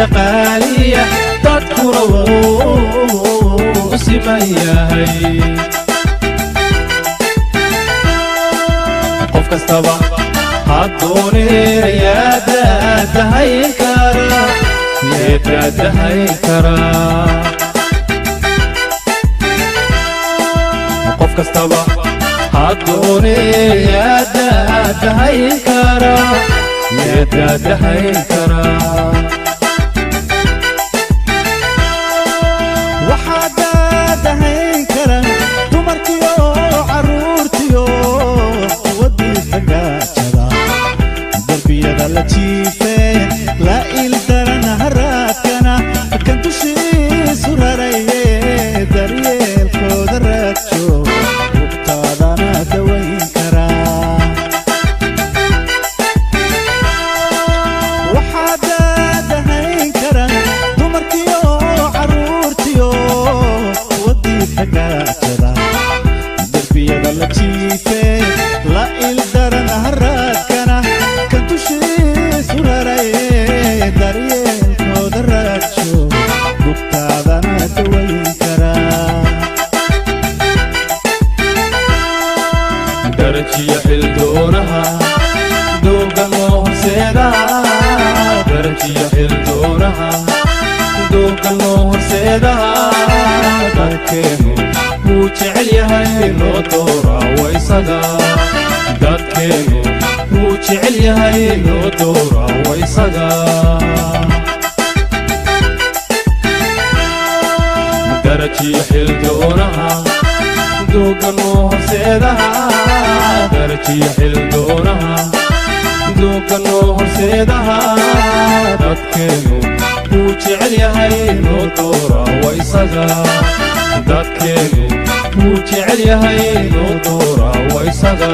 shaqaaliya dadkuna wuu siman yahay qof kastaba haddooneeya daadahayn kara daadahayn kara qof kastaba haddooneeya daadahayn kara daadahayn kara waxaa daadahayn kara dumarkiyo caruurtiyo waddiisa gaajada darbiyada la jiifeen la ildaran haraadkana kan dushiisu raraye daryeelkooda raadjo hubtaadana dawayn karaa waxaa daadahayn kara dumarkiyo caruurtiyo waddiisa gaajada darbiyada la jiifeen la ildaran haraadkana kan dushiisu raraye daryeelkooda raadjo hubtaadana dawayn karaa darajiya xildoonaha dooga loo horseedaa darajiya xildoonaha dooga loo horseedaa dadkeenu wuu jecel yahay loo dooraa waa isaga dadkeenu wuu jecel yahay loo dooraa waa isaga darajiya xildoonaha dooga loo horseedaa darajiya xildoonaha dooga loo horseedaa dadkeenu wuu jecel yahay loo dooraa waa isaga dadkeenu wuu jecel yahay loo dooraa waa isaga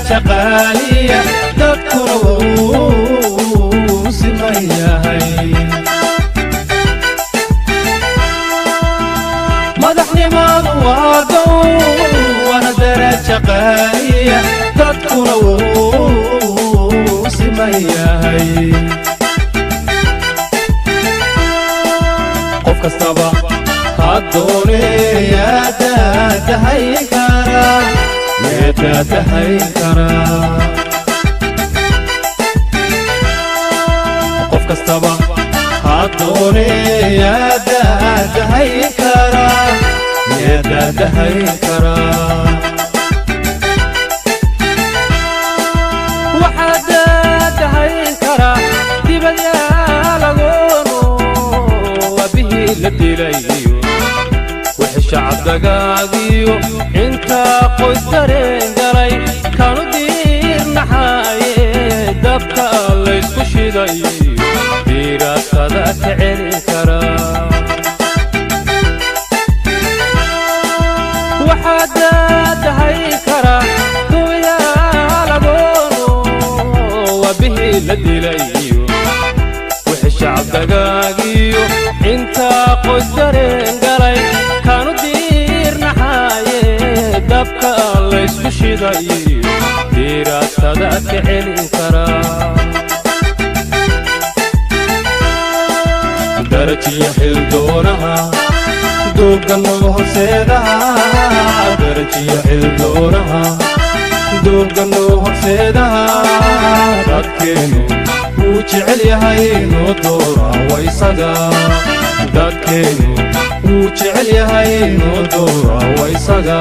shaqaaliya dadkuna wuu siman yahay madaxnimadu waa dow wana daraja shaqaaliya dadkuna wuu siman yahay qof kastaba haddooneeya daadahayn kara daadahayn kara qof kastaba haddooneeya daadahayn kara daadahayn kara waxaa daadahayn kara dibadyaalagoono waa bihii la dilayo wixii shacabdagaagiyo intaa qoys dareen galay kanu diirnaxaaye dabka laysku shiday diiraadsada ka celin kara waxaa daadahayn kara dubyaalagoono waa bihii la dilayo wixii shacabdagaagiyo intaa qoys dareen galay kanu diirnaxaaye dabka laysku shiday diiraadsada ka celin kara darajiya xildoonaha dooga loo horseedaa darajiya xildoonaha dooga loo horseedaa dadkeenu wuu jecel yahay loo dooraa waa isaga dadkeenu wuu jecel yahay loo dooraa waa isaga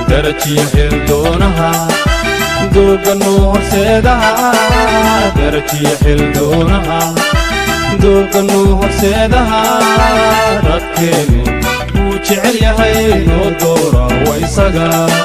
darajiya xildoonaha dooga loo horseedaa darajiya xildoonaha dooga loo horseedaa dadkeenu wuu jecel yahay loo dooraa waa isaga